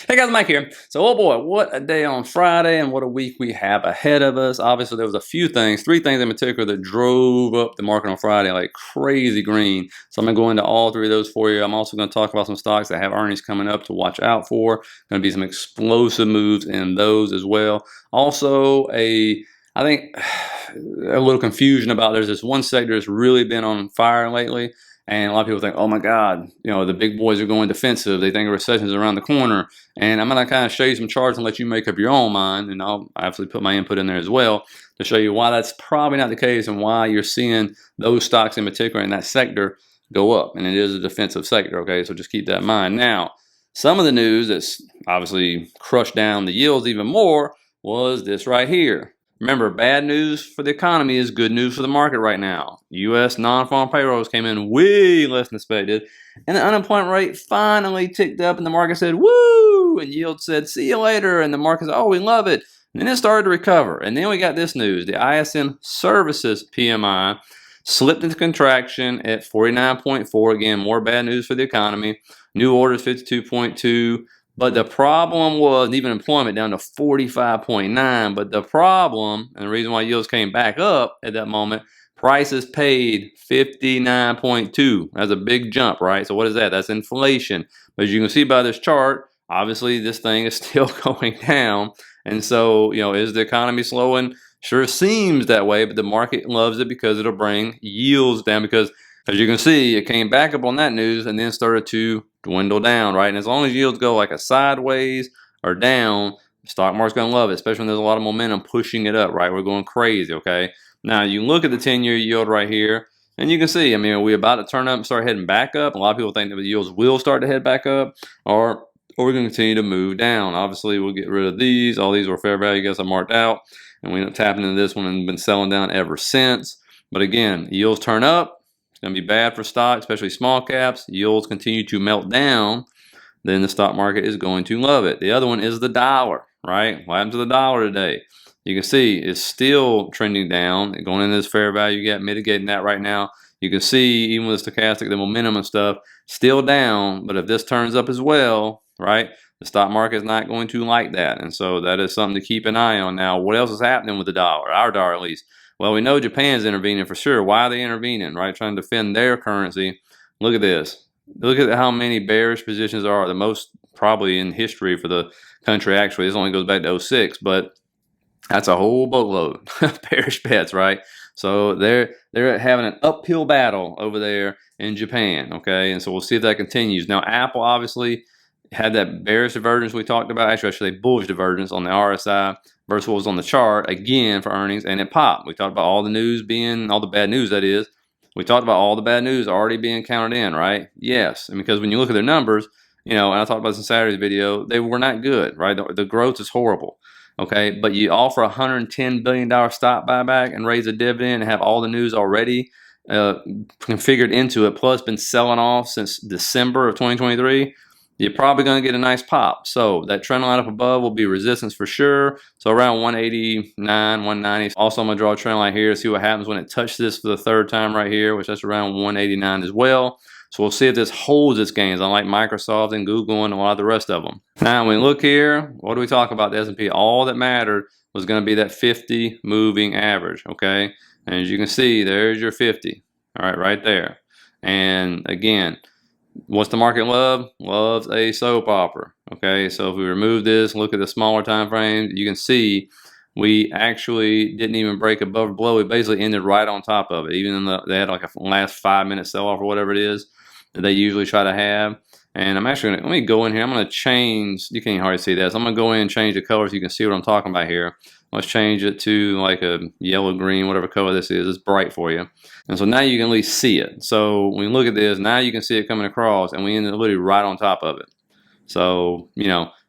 Hey guys, Mike here. So, oh boy, what a day on Friday and what a week we have ahead of us. Obviously, there was a few things, three things in particular that drove up the market on Friday like crazy green. So I'm going to go into all three of those for you. I'm also going to talk about some stocks that have earnings coming up to watch out for. Going to be some explosive moves in those as well. Also, I think a little confusion about there's this one sector that's really been on fire lately. And a lot of people think, oh my God, the big boys are going defensive. They think a recession is around the corner. And I'm going to kind of show you some charts and let you make up your own mind. And I'll absolutely put my input in there as well to show you why that's probably not the case and why you're seeing those stocks in particular in that sector go up. And it is a defensive sector, okay? So just keep that in mind. Now, some of the news that's obviously crushed down the yields even more was this right here. Remember, bad news for the economy is good news for the market right now. U.S. non-farm payrolls came in way less than expected, and the unemployment rate finally ticked up, and the market said, woo, and yield said, see you later, and the market said, oh, we love it. And then it started to recover, and then we got this news. The ISM Services PMI slipped into contraction at 49.4. Again, more bad news for the economy. New orders 52.2. But the problem was even employment down to 45.9. But the problem, and the reason why yields came back up at that moment, prices paid 59.2. That's a big jump, right? So what is that? That's inflation. But as you can see by this chart, obviously this thing is still going down. And so, is the economy slowing? Sure seems that way, but the market loves it because it'll bring yields down because, as you can see, it came back up on that news and then started to dwindle down, right? And as long as yields go like a sideways or down, the stock market's going to love it, especially when there's a lot of momentum pushing it up, right? We're going crazy, okay? Now, you look at the 10-year yield right here, and you can see, we're about to turn up and start heading back up. A lot of people think that the yields will start to head back up, or we're going to continue to move down. Obviously, we'll get rid of these. All these were fair value, guess I marked out, and we ended up tapping into this one and been selling down ever since. But again, yields turn up. It's going to be bad for stocks, especially small caps. Yields continue to melt down, then the stock market is going to love it. The other one is the dollar, right? What happened to the dollar today? You can see it's still trending down, going into this fair value gap, mitigating that right now. You can see, even with the stochastic, the momentum and stuff, still down. But if this turns up as well, right, the stock market is not going to like that. And so that is something to keep an eye on. Now, what else is happening with the dollar, our dollar at least? Well, we know Japan's intervening for sure. Why are they intervening, right? Trying to defend their currency. Look at this. Look at how many bearish positions there are. The most probably in history for the country, actually. This only goes back to 06, but that's a whole boatload of bearish bets, right? So they're having an uphill battle over there in Japan, okay? And so we'll see if that continues. Now, Apple obviously had that bearish divergence we talked about. Actually, I should say bullish divergence on the RSI versus what was on the chart, again, for earnings, and it popped. We talked about all the news being, all the bad news, that is. We talked about all the bad news already being counted in, right? Yes, and because when you look at their numbers, and I talked about this in Saturday's video, they were not good, right? The growth is horrible, okay? But you offer a $110 billion stock buyback and raise a dividend and have all the news already configured into it, plus been selling off since December of 2023, you're probably going to get a nice pop. So that trend line up above will be resistance for sure. So around 189, 190. Also, I'm going to draw a trend line here to see what happens when it touches this for the third time right here, which that's around 189 as well. So we'll see if this holds its gains, unlike Microsoft and Google and a lot of the rest of them. Now, when we look here, what do we talk about the S&P? All that mattered was going to be that 50 moving average, okay? And as you can see, there's your 50, all right, right there. And again, what's the market love? Loves a soap opera. Okay, so if we remove this, look at the smaller time frame, you can see we actually didn't even break above or below. We basically ended right on top of it. Even though they had like a last 5-minute sell-off or whatever it is that they usually try to have. And I'm actually going to, let me go in here. I'm going to change, you can't hardly see that. So I'm going to go in and change the color so you can see what I'm talking about here. Let's change it to like a yellow, green, whatever color this is. It's bright for you. And so now you can at least see it. So when you look at this, now you can see it coming across, and we ended up literally right on top of it. So,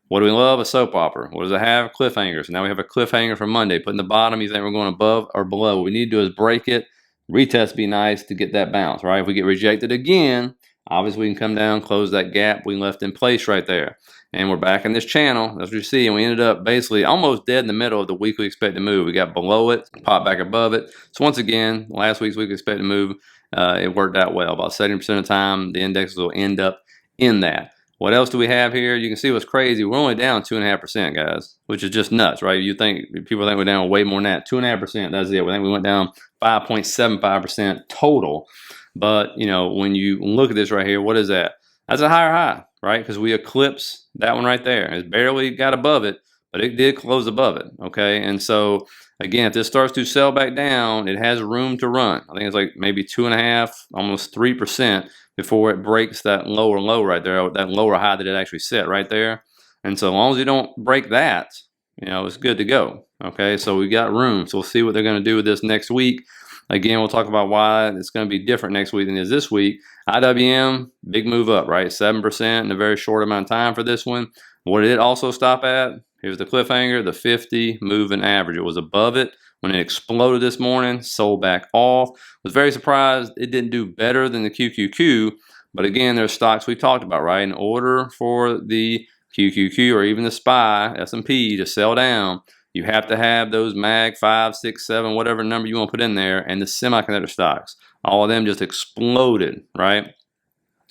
what do we love? A soap opera. What does it have? Cliffhangers. Now we have a cliffhanger for Monday. Put in the bottom, you think we're going above or below. What we need to do is break it. Retest be nice to get that bounce, right? If we get rejected again, obviously we can come down, close that gap we left in place right there. And we're back in this channel, as you see, and we ended up basically almost dead in the middle of the weekly expected move. We got below it, popped back above it. So once again, last week's weekly expected move, it worked out well. About 70% of the time, the indexes will end up in that. What else do we have here? You can see what's crazy. We're only down 2.5%, guys, which is just nuts, right? You think people think we're down way more than that. 2.5%. That's it. We think we went down 5.75% total. But you know, when you look at this right here, what is that? That's a higher high, right? Because we eclipsed that one right there. It's barely got above it, but it did close above it. Okay, and so again, if this starts to sell back down, it has room to run. I think it's like maybe 2.5, almost 3% before it breaks that lower low right there, that lower high that it actually set right there. And so as long as you don't break that, you know, it's good to go. Okay, so we got room. So we'll see what they're going to do with this next week. Again, we'll talk about why it's going to be different next week than it is this week. IWM, big move up, right? 7% in a very short amount of time for this one. What did it also stop at? Here's the cliffhanger, the 50 moving average. It was above it when it exploded this morning, sold back off. Was very surprised it didn't do better than the QQQ. But again, there's stocks we talked about, right? In order for the QQQ or even the SPY, S&P to sell down, you have to have those MAG 5, 6, 7, whatever number you want to put in there, and the semiconductor stocks. All of them just exploded, right?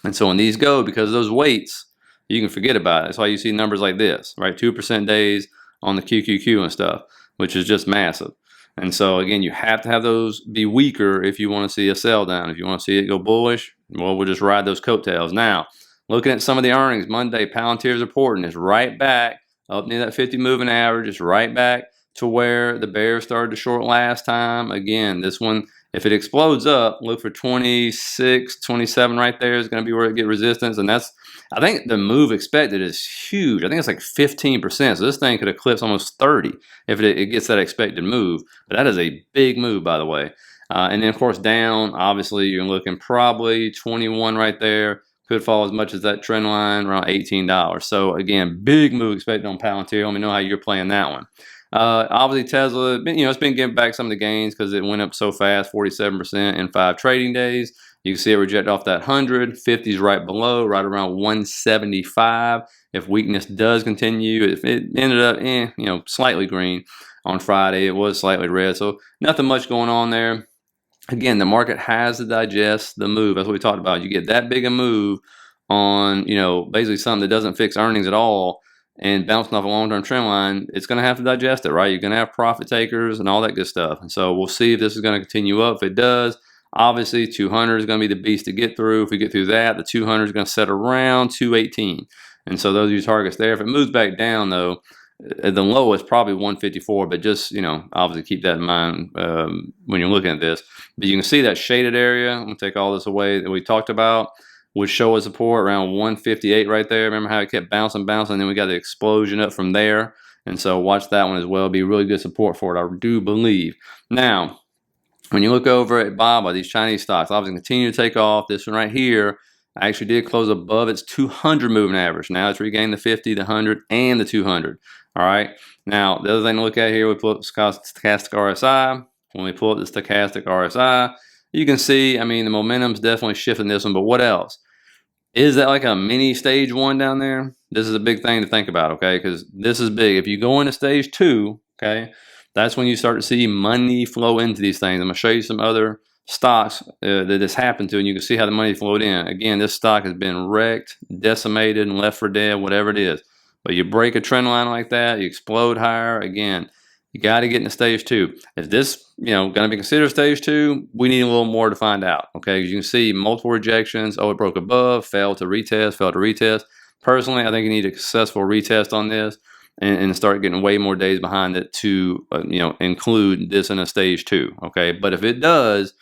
And so when these go, because of those weights, you can forget about it. That's why you see numbers like this, right? 2% days on the QQQ and stuff, which is just massive. And so again, you have to have those be weaker if you want to see a sell down. If you want to see it go bullish, well, we'll just ride those coattails. Now, looking at some of the earnings, Monday, Palantir's reporting is right back up near that 50 moving average. It's right back to where the bears started to short last time. Again, this one, if it explodes up, look for 26, 27 right there is going to be where it get resistance. And that's, I think the move expected is huge. I think it's like 15%. So this thing could eclipse almost 30 if it gets that expected move. But that is a big move, by the way. And then, of course, down, obviously, you're looking probably 21 right there. Could fall as much as that trend line, around $18. So, again, big move expected on Palantir. Let me know how you're playing that one. Obviously, Tesla, you know, it's been getting back some of the gains because it went up so fast, 47% in 5 trading days. You can see it reject off that 100. 50 is right below, right around 175. If weakness does continue, if it ended up, you know, slightly green on Friday, it was slightly red. So nothing much going on there. Again, the market has to digest the move. That's what we talked about. You get that big a move on, you know, basically something that doesn't fix earnings at all and bouncing off a long-term trend line, it's going to have to digest it, right? You're going to have profit takers and all that good stuff. And so we'll see if this is going to continue up. If it does, obviously 200 is going to be the beast to get through. If we get through that, the 200 is going to set around 218. And so those are your targets there. If it moves back down, though, the low is probably 154, but just, you know, obviously keep that in mind when you're looking at this. But you can see that shaded area, I'm going to take all this away that we talked about, would show a support around 158 right there. Remember how it kept bouncing, and then we got the explosion up from there. And so watch that one as well. Be really good support for it, I do believe. Now, when you look over at BABA, these Chinese stocks, obviously continue to take off. This one right here actually did close above its 200 moving average. Now it's regained the 50, the 100, and the 200. All right. Now, the other thing to look at here, we pull up the stochastic RSI. When we pull up the stochastic RSI, you can see, I mean, the momentum's definitely shifting this one, but what else? Is that like a mini stage 1 down there? This is a big thing to think about, okay? Because this is big. If you go into stage 2, okay, that's when you start to see money flow into these things. I'm going to show you some other stocks that this happened to, and you can see how the money flowed in. Again, this stock has been wrecked, decimated, and left for dead, whatever it is. But you break a trend line like that, you explode higher. Again, you got to get into stage 2. Is this, you know, going to be considered stage 2? We need a little more to find out. Okay, as you can see, multiple rejections. Oh, it broke above, failed to retest. Personally, I think you need a successful retest on this and start getting way more days behind it to, you know, include this in a stage 2. Okay, but if it does,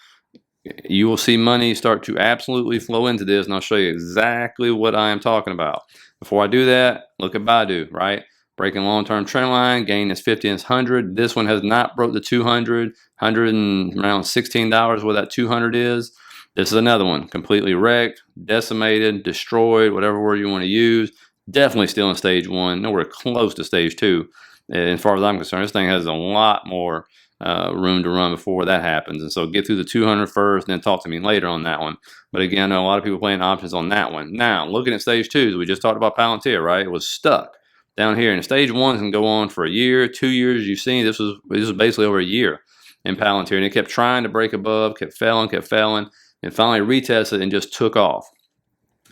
you will see money start to absolutely flow into this, and I'll show you exactly what I am talking about. Before I do that, look at Bidu, right? Breaking long-term trend line, gain is 50 and 100. This one has not broke the 200, 100 and around $16 where that 200 is. This is another one, completely wrecked, decimated, destroyed, whatever word you want to use. Definitely still in stage 1, nowhere close to stage 2. And as far as I'm concerned, this thing has a lot more room to run before that happens. And so get through the 200 first, and then talk to me later on that one. But again, I know a lot of people playing options on that one. Now, looking at stage 2, we just talked about Palantir, right? It was stuck down here. And stage 1 can go on for a year, 2 years. You've seen this was basically over a year in Palantir. And it kept trying to break above, kept failing, and finally retested and just took off.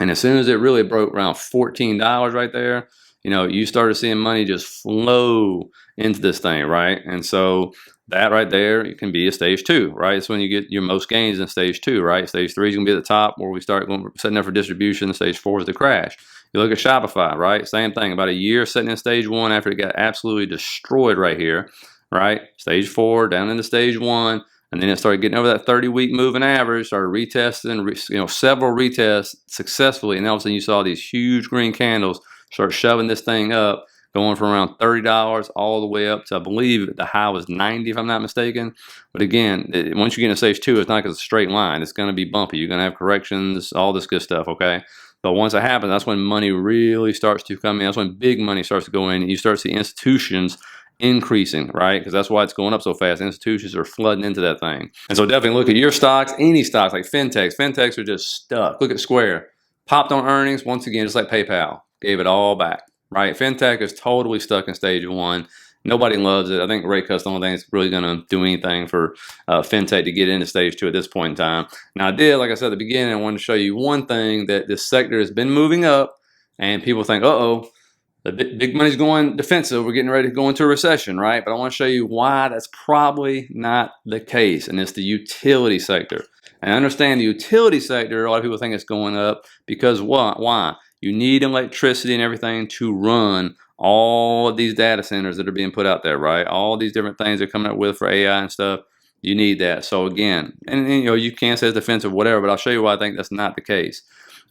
And as soon as it really broke around $14 right there, you started seeing money just flow into this thing, right? And so that right there, it can be a stage 2, right? It's when you get your most gains in stage 2, right? Stage 3 is going to be at the top where we start setting up for distribution. Stage 4 is the crash. You look at Shopify, right? Same thing. About a year sitting in stage 1 after it got absolutely destroyed right here, right? Stage 4 down into stage 1. And then it started getting over that 30-week moving average, started retesting, several retests successfully. And all of a sudden you saw these huge green candles start shoving this thing up, going from around $30 all the way up to, I believe the high was 90 if I'm not mistaken. But again, once you get into stage 2, it's not like it's a straight line. It's going to be bumpy. You're going to have corrections, all this good stuff, okay? But once it happens, that's when money really starts to come in. That's when big money starts to go in. And you start to see institutions increasing, right? Because that's why it's going up so fast. Institutions are flooding into that thing. And so definitely look at your stocks, any stocks like fintechs. Fintechs are just stuck. Look at Square. Popped on earnings, once again, just like PayPal. Gave it all back, right? Fintech is totally stuck in stage 1. Nobody loves it. I think rate cuts the only thing that's really going to do anything for fintech to get into stage 2 at this point in time. Now, like I said at the beginning, I wanted to show you one thing that this sector has been moving up, and people think, uh-oh, the big money's going defensive. We're getting ready to go into a recession, right? But I want to show you why that's probably not the case, and it's the utility sector. And I understand the utility sector, a lot of people think it's going up because what? Why? You need electricity and everything to run all of these data centers that are being put out there, right? All these different things they're coming up with for AI and stuff. You need that. So again, and you can say it's defensive, whatever, but I'll show you why I think that's not the case.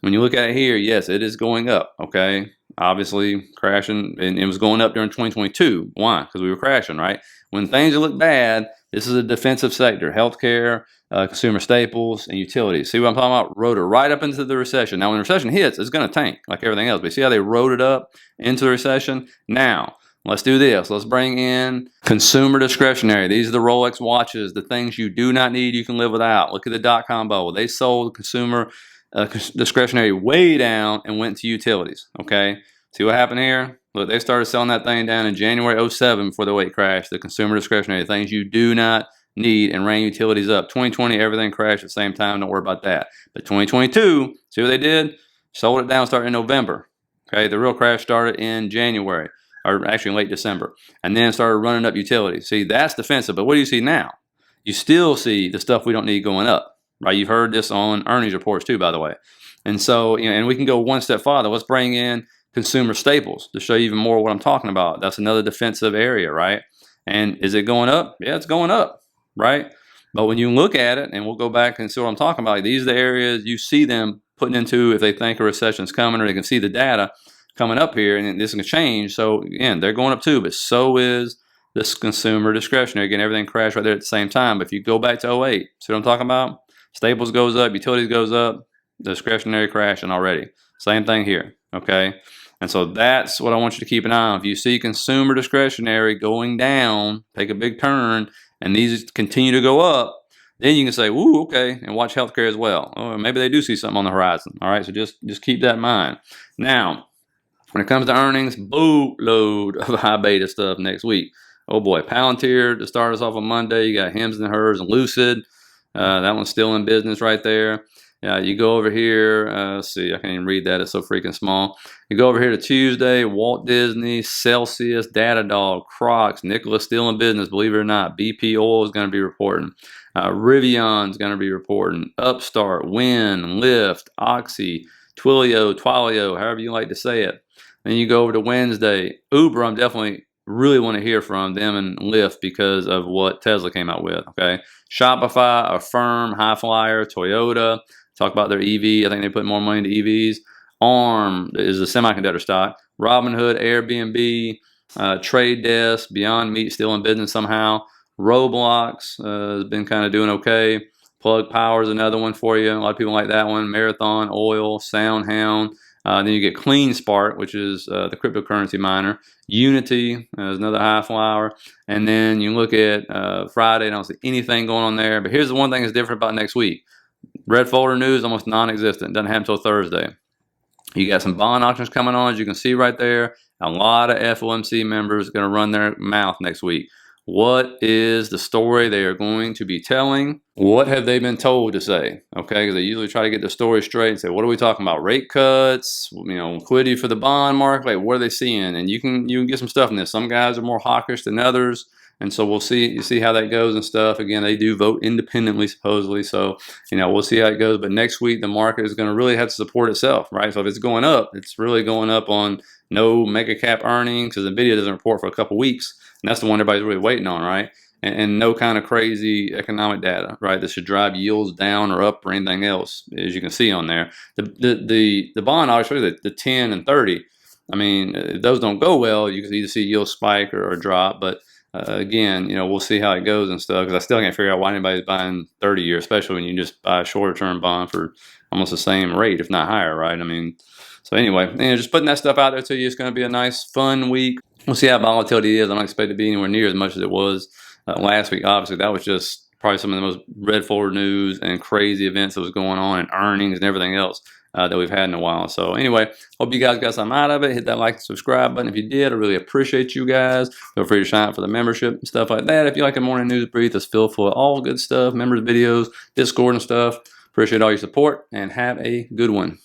When you look at it here, yes, it is going up, okay? Obviously crashing, and it was going up during 2022. Why? Because we were crashing, right? When things look bad, this is a defensive sector. Healthcare, consumer staples, and utilities. See what I'm talking about? Rode it right up into the recession. Now, when the recession hits, it's going to tank like everything else. But see how they rode it up into the recession? Now, let's do this. Let's bring in consumer discretionary. These are the Rolex watches, the things you do not need, you can live without. Look at the dot-com bubble. They sold consumer discretionary way down and went to utilities, okay? See what happened here? Look, they started selling that thing down in January 07 before the weight crashed. The consumer discretionary, things you do not need, and ran utilities up. 2020, everything crashed at the same time. Don't worry about that. But 2022, see what they did? Sold it down starting in November. Okay, the real crash started in January, or actually in late December, and then started running up utilities. See, that's defensive. But what do you see now? You still see the stuff we don't need going up, right? You've heard this on earnings reports too, by the way. And so, and we can go one step farther. Let's bring in consumer staples to show you even more what I'm talking about. That's another defensive area, right? And is it going up? Yeah, it's going up, right? But when you look at it, and we'll go back and see what I'm talking about, these are the areas you see them putting into if they think a recession's coming, or they can see the data coming up here, and this is going to change. So again, they're going up too, but so is this consumer discretionary. Again, everything crashed right there at the same time. But if you go back to 08, see what I'm talking about? Staples goes up, utilities goes up, discretionary crashing already. Same thing here, okay? And so that's what I want you to keep an eye on. If you see consumer discretionary going down, take a big turn, and these continue to go up, then you can say, ooh, okay, and watch healthcare as well. Or maybe they do see something on the horizon. All right, so just keep that in mind. Now, when it comes to earnings, boatload of high beta stuff next week. Oh boy, Palantir to start us off on Monday. You got Hims and Hers and Lucid. That one's still in business right there. You go over here, let's see, I can't even read that, it's so freaking small. You go over here to Tuesday, Walt Disney, Celsius, Datadog, Crocs, Nikola's still in business, believe it or not. BP Oil is going to be reporting. Rivian is going to be reporting. Upstart, Wynn, Lyft, Oxy, Twilio, however you like to say it. Then you go over to Wednesday, Uber, I'm definitely really want to hear from them and Lyft because of what Tesla came out with, okay? Shopify, Affirm, High Flyer, Toyota, talk about their EV. I think they put more money into EVs. ARM is a semiconductor stock. Robinhood, Airbnb, Trade Desk, Beyond Meat still in business somehow. Roblox has been kind of doing okay. Plug Power is another one for you. A lot of people like that one. Marathon Oil, SoundHound. Then you get CleanSpark, which is the cryptocurrency miner. Unity is another high flyer. And then you look at Friday, I don't see anything going on there. But here's the one thing that's different about next week. Red folder news, almost non-existent. Doesn't happen until Thursday. You got some bond auctions coming on, as you can see right there. A lot of FOMC members are going to run their mouth next week. What is the story they are going to be telling? What have they been told to say? Okay, because they usually try to get the story straight and say, what are we talking about? Rate cuts, liquidity for the bond market, like what are they seeing? And you can get some stuff in this. Some guys are more hawkish than others. And so we'll see how that goes and stuff. Again, they do vote independently, supposedly. So, we'll see how it goes. But next week, the market is going to really have to support itself, right? So if it's going up, it's really going up on no mega cap earnings because NVIDIA doesn't report for a couple weeks. And that's the one everybody's really waiting on, right? And no kind of crazy economic data, right? That should drive yields down or up or anything else, as you can see on there. The bond, obviously, the 10 and 30, I mean, if those don't go well, you can either see yields spike or drop. But again, we'll see how it goes and stuff, because I still can't figure out why anybody's buying 30-year, especially when you just buy a shorter-term bond for almost the same rate, if not higher, right? I mean, so anyway, just putting that stuff out there to you. It's going to be a nice, fun week. We'll see how volatility is. I don't expect it to be anywhere near as much as it was last week. Obviously, that was just probably some of the most read forward news and crazy events that was going on, and earnings and everything else that we've had in a while. So anyway, hope you guys got something out of it. Hit that like and subscribe button if you did. I really appreciate you guys. Feel free to sign up for the membership and stuff like that. If you like a morning news brief that's filled full of all good stuff, members videos, Discord and stuff. Appreciate all your support, and have a good one.